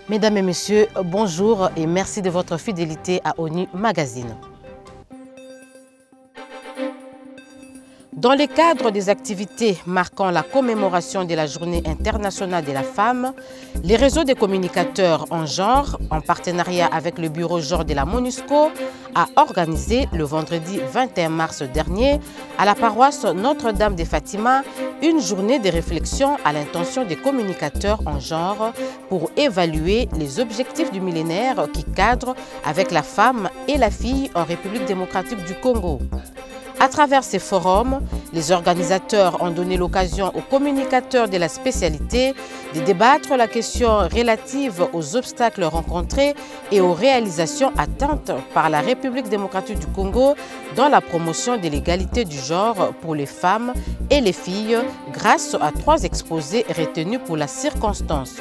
Mesdames et messieurs, bonjour et merci de votre fidélité à ONU Magazine. Dans le cadre des activités marquant la commémoration de la Journée internationale de la femme, les réseaux des communicateurs en genre, en partenariat avec le bureau genre de la MONUSCO, a organisé le vendredi 21 mars dernier à la paroisse Notre-Dame de Fatima une journée de réflexion à l'intention des communicateurs en genre pour évaluer les objectifs du millénaire qui cadrent avec la femme et la fille en République démocratique du Congo. À travers ces forums, les organisateurs ont donné l'occasion aux communicateurs de la spécialité de débattre la question relative aux obstacles rencontrés et aux réalisations atteintes par la République démocratique du Congo dans la promotion de l'égalité du genre pour les femmes et les filles grâce à 3 exposés retenus pour la circonstance.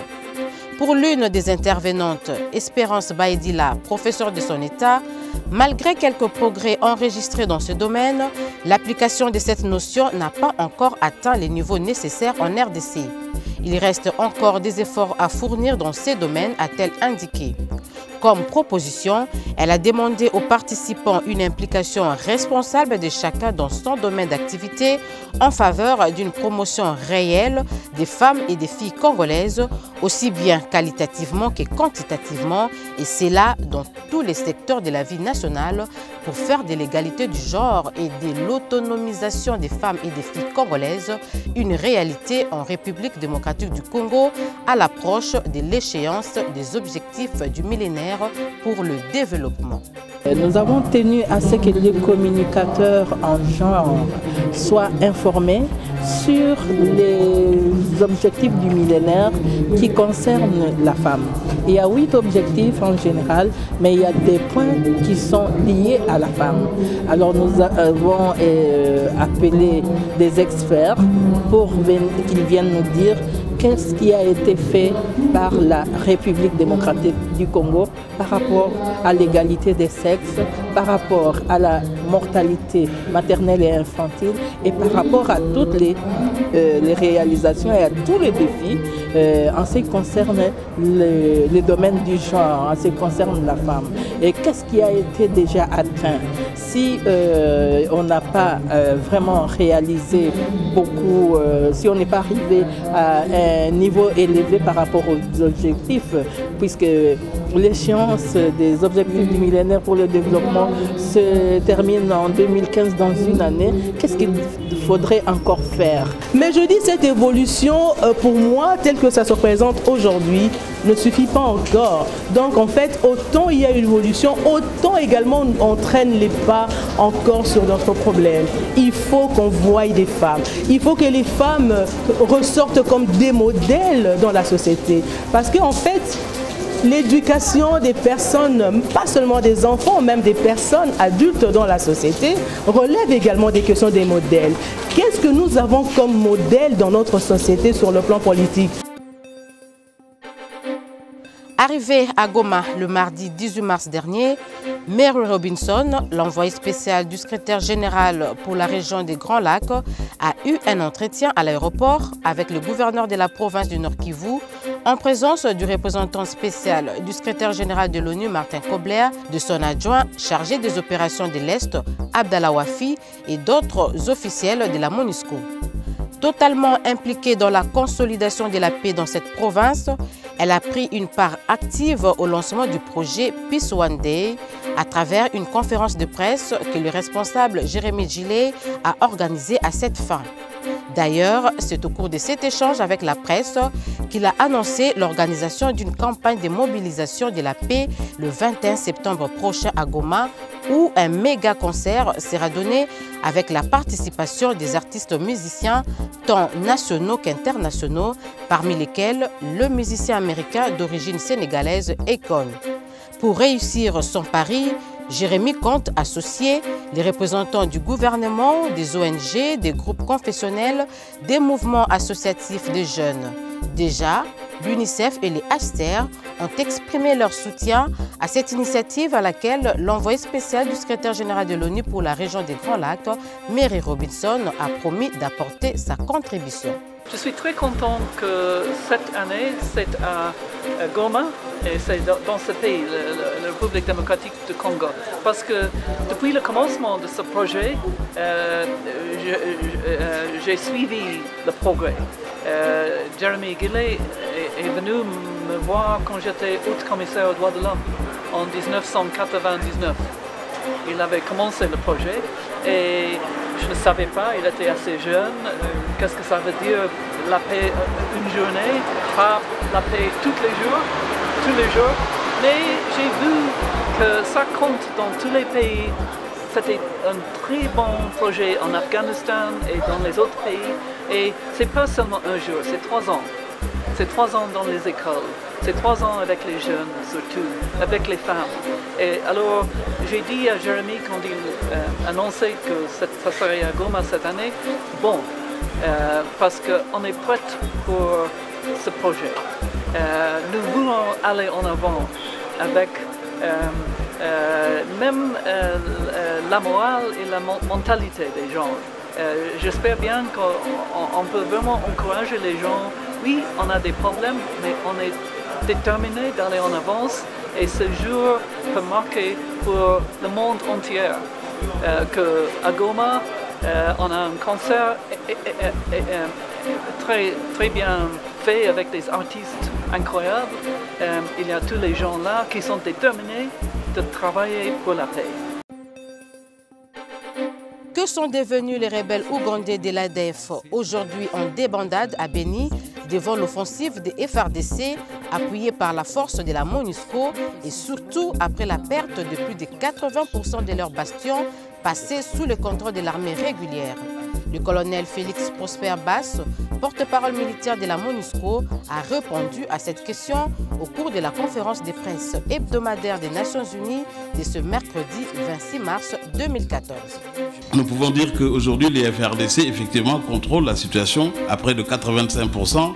Pour l'une des intervenantes, Espérance Baïdila, professeure de son état, malgré quelques progrès enregistrés dans ce domaine, l'application de cette notion n'a pas encore atteint les niveaux nécessaires en RDC. Il reste encore des efforts à fournir dans ces domaines, a-t-elle indiqué. Comme proposition, elle a demandé aux participants une implication responsable de chacun dans son domaine d'activité en faveur d'une promotion réelle des femmes et des filles congolaises, aussi bien qualitativement que quantitativement, et c'est là dans tous les secteurs de la vie nationale pour faire de l'égalité du genre et de l'autonomisation des femmes et des filles congolaises une réalité en République démocratique du Congo à l'approche de l'échéance des objectifs du millénaire pour le développement. Nous avons tenu à ce que les communicateurs en genre soient informés sur les objectifs du millénaire qui concernent la femme. Il y a 8 objectifs en général, mais il y a des points qui sont liés à la femme. Alors nous avons appelé des experts pour qu'ils viennent nous dire qu'est-ce qui a été fait par la République démocratique du Congo par rapport à l'égalité des sexes, par rapport à la mortalité maternelle et infantile et par rapport à toutes les réalisations et à tous les défis en ce qui concerne les domaines du genre, en ce qui concerne la femme. Et qu'est-ce qui a été déjà atteint? Si on n'a pas vraiment réalisé beaucoup, si on n'est pas arrivé à un niveau élevé par rapport aux objectifs, puisque l'échéance des objectifs du millénaire pour le développement se termine en 2015 dans une année, qu'est-ce qu'il faudrait encore faire? Mais je dis cette évolution, pour moi, telle que ça se présente aujourd'hui, ne suffit pas encore. Donc en fait, autant il y a une évolution, autant également on traîne les pas encore sur notre problème. Il faut qu'on voie des femmes. Il faut que les femmes ressortent comme des modèles dans la société. Parce qu'en fait, l'éducation des personnes, pas seulement des enfants, même des personnes adultes dans la société, relève également des questions des modèles. Qu'est-ce que nous avons comme modèle dans notre société sur le plan politique? Arrivée à Goma le mardi 18 mars dernier, Mary Robinson, l'envoyé spécial du secrétaire général pour la région des Grands Lacs, a eu un entretien à l'aéroport avec le gouverneur de la province du Nord Kivu, en présence du représentant spécial du secrétaire général de l'ONU, Martin Kobler, de son adjoint chargé des opérations de l'Est, Abdallah Wafi, et d'autres officiels de la MONUSCO. Totalement impliquée dans la consolidation de la paix dans cette province, elle a pris une part active au lancement du projet Peace One Day à travers une conférence de presse que le responsable Jérémy Gillet a organisée à cette fin. D'ailleurs, c'est au cours de cet échange avec la presse qu'il a annoncé l'organisation d'une campagne de mobilisation de la paix le 21 septembre prochain à Goma, où un méga concert sera donné avec la participation des artistes musiciens tant nationaux qu'internationaux, parmi lesquels le musicien américain d'origine sénégalaise Akon. Pour réussir son pari, Jérémy compte associer les représentants du gouvernement, des ONG, des groupes confessionnels, des mouvements associatifs de jeunes. Déjà, l'UNICEF et les HCR ont exprimé leur soutien à cette initiative à laquelle l'envoyé spécial du secrétaire général de l'ONU pour la région des Grands Lacs, Mary Robinson, a promis d'apporter sa contribution. Je suis très content que cette année, c'est à Goma, et c'est dans ce pays, la République démocratique du Congo. Parce que depuis le commencement de ce projet, j'ai suivi le progrès. Jeremy Gilley est venu me voir quand j'étais haut-commissaire aux droits de l'homme en 1999. Il avait commencé le projet et je ne savais pas, il était assez jeune, qu'est-ce que ça veut dire la paix une journée, pas la paix tous les jours. Mais j'ai vu que ça compte dans tous les pays. C'était un très bon projet en Afghanistan et dans les autres pays. Et c'est pas seulement un jour, c'est 3 ans. C'est 3 ans dans les écoles. C'est 3 ans avec les jeunes, surtout, avec les femmes. Et alors, j'ai dit à Jérémy quand il annonçait que ça serait à Goma cette année, bon, parce qu'on est prêt pour ce projet. Nous voulons aller en avant avec même la morale et la mentalité des gens. J'espère bien qu'on peut vraiment encourager les gens. Oui, on a des problèmes, mais on est déterminé d'aller en avance et ce jour peut marquer pour le monde entier qu'à Goma, on a un concert très bien fait avec des artistes incroyables. Il y a tous les gens là qui sont déterminés de travailler pour la paix. Que sont devenus les rebelles ougandais de l'ADF, aujourd'hui en débandade à Béni, devant l'offensive des FARDC, appuyée par la force de la MONUSCO, et surtout après la perte de plus de 80% de leurs bastions passés sous le contrôle de l'armée régulière. Le colonel Félix Prosper Basse, porte-parole militaire de la MONUSCO, a répondu à cette question au cours de la conférence de presse hebdomadaire des Nations Unies de ce mercredi 26 mars 2014. Nous pouvons dire qu'aujourd'hui, les FARDC, effectivement, contrôlent la situation à près de 85%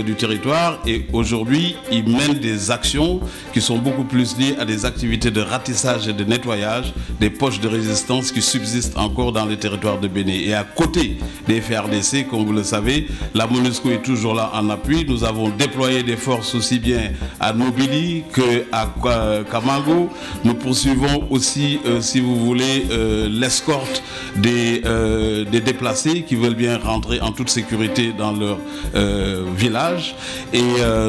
du territoire et aujourd'hui, ils mènent des actions qui sont beaucoup plus liées à des activités de ratissage et de nettoyage des poches de résistance qui subsistent encore dans les territoires de Bénin. Et à côté des FARDC, comme vous le savez, la MONUSCO est toujours là en appui. Nous avons déployé des forces aussi bien à Nobili qu'à Kamango. Nous poursuivons aussi, si vous voulez, l'escorte des déplacés qui veulent bien rentrer en toute sécurité dans leur village. Et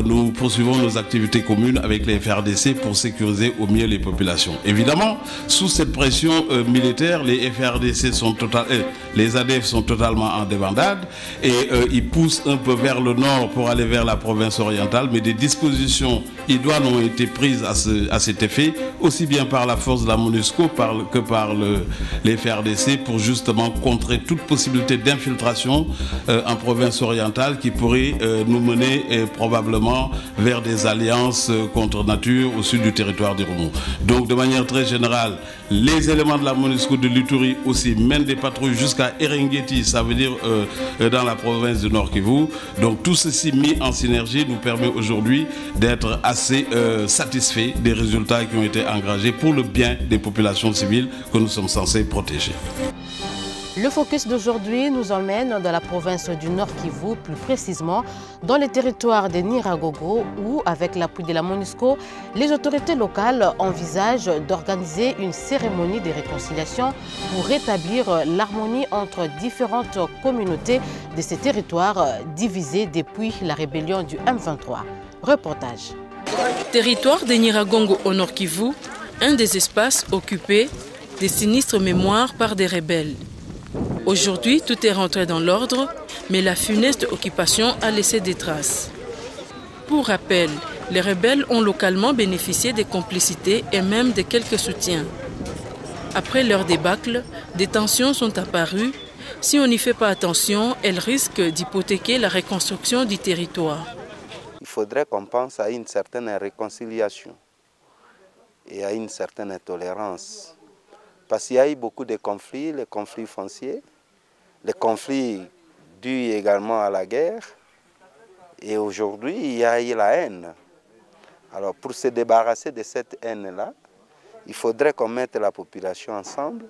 nous poursuivons nos activités communes avec les FARDC pour sécuriser au mieux les populations. Évidemment, sous cette pression militaire, les FARDC sont les ADF sont totalement en débandade et ils poussent un peu vers le nord pour aller vers la province orientale, mais des dispositions idoines ont été prises à cet effet, aussi bien par la force de la MONUSCO que par les FARDC pour justement contrer toute possibilité d'infiltration en province orientale qui pourrait nous mener probablement vers des alliances contre nature au sud du territoire du Roumo. Donc de manière très générale, les éléments de la MONUSCO de l'Ituri aussi mènent des patrouilles jusqu'à Eringeti, ça veut dire dans la province du Nord Kivu. Donc tout ceci mis en synergie nous permet aujourd'hui d'être assez satisfaits des résultats qui ont été engagés pour le bien des populations civiles que nous sommes censés protéger. Le focus d'aujourd'hui nous emmène dans la province du Nord Kivu, plus précisément dans le territoire de Nyiragongo où, avec l'appui de la MONUSCO, les autorités locales envisagent d'organiser une cérémonie de réconciliation pour rétablir l'harmonie entre différentes communautés de ces territoires divisés depuis la rébellion du M23. Reportage. Territoire de Nyiragongo au Nord Kivu, un des espaces occupés des sinistres mémoires par des rebelles. Aujourd'hui, tout est rentré dans l'ordre, mais la funeste occupation a laissé des traces. Pour rappel, les rebelles ont localement bénéficié des complicités et même de quelques soutiens. Après leur débâcle, des tensions sont apparues. Si on n'y fait pas attention, elles risquent d'hypothéquer la reconstruction du territoire. Il faudrait qu'on pense à une certaine réconciliation et à une certaine tolérance. Parce qu'il y a eu beaucoup de conflits, les conflits fonciers, les conflits dus également à la guerre. Et aujourd'hui, il y a eu la haine. Alors pour se débarrasser de cette haine-là, il faudrait qu'on mette la population ensemble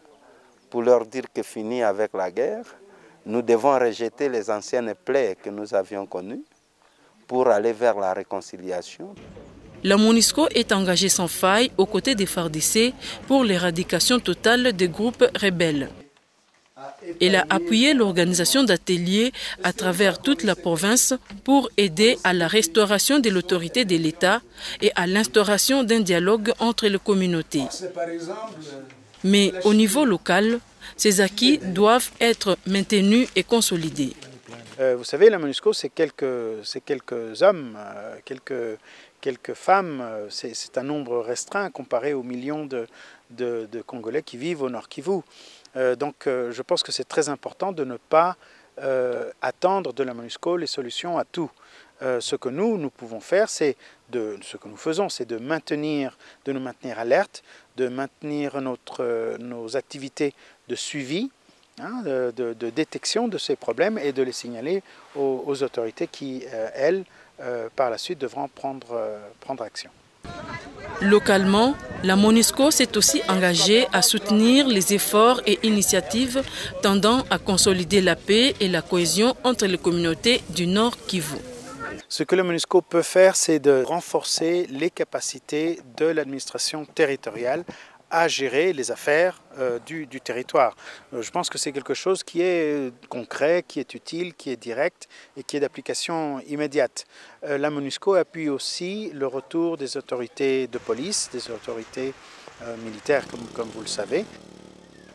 pour leur dire que fini avec la guerre, Nous devons rejeter les anciennes plaies que nous avions connues pour aller vers la réconciliation. La MONUSCO est engagée sans faille aux côtés des FARDC pour l'éradication totale des groupes rebelles. Elle a appuyé l'organisation d'ateliers à travers toute la province pour aider à la restauration de l'autorité de l'État et à l'instauration d'un dialogue entre les communautés. Mais au niveau local, ces acquis doivent être maintenus et consolidés. Vous savez, la MONUSCO, c'est quelques hommes, quelques femmes. C'est un nombre restreint comparé aux millions de Congolais qui vivent au Nord Kivu. Donc je pense que c'est très important de ne pas attendre de la MONUSCO les solutions à tout. Ce que nous pouvons faire, ce que nous faisons, c'est de nous maintenir alertes, de maintenir nos activités de suivi, de détection de ces problèmes et de les signaler aux autorités qui, elles, par la suite, devront prendre action. Localement, la MONUSCO s'est aussi engagée à soutenir les efforts et initiatives tendant à consolider la paix et la cohésion entre les communautés du Nord Kivu. Ce que la MONUSCO peut faire, c'est de renforcer les capacités de l'administration territoriale à gérer les affaires du territoire. Je pense que c'est quelque chose qui est concret, qui est utile, qui est direct et qui est d'application immédiate. La MONUSCO appuie aussi le retour des autorités de police, des autorités militaires, comme vous le savez.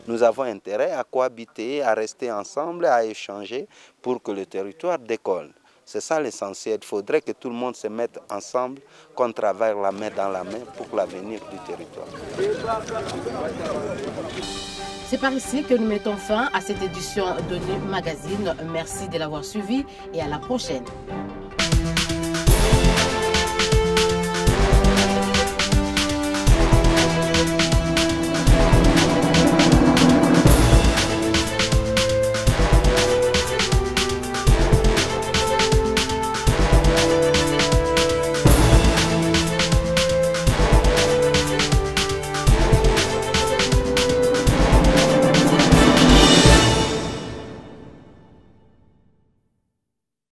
Nous avons intérêt à cohabiter, à rester ensemble, à échanger pour que le territoire décolle. C'est ça l'essentiel. Il faudrait que tout le monde se mette ensemble, qu'on travaille la main dans la main pour l'avenir du territoire. C'est par ici que nous mettons fin à cette édition de Nu Magazine. Merci de l'avoir suivi et à la prochaine.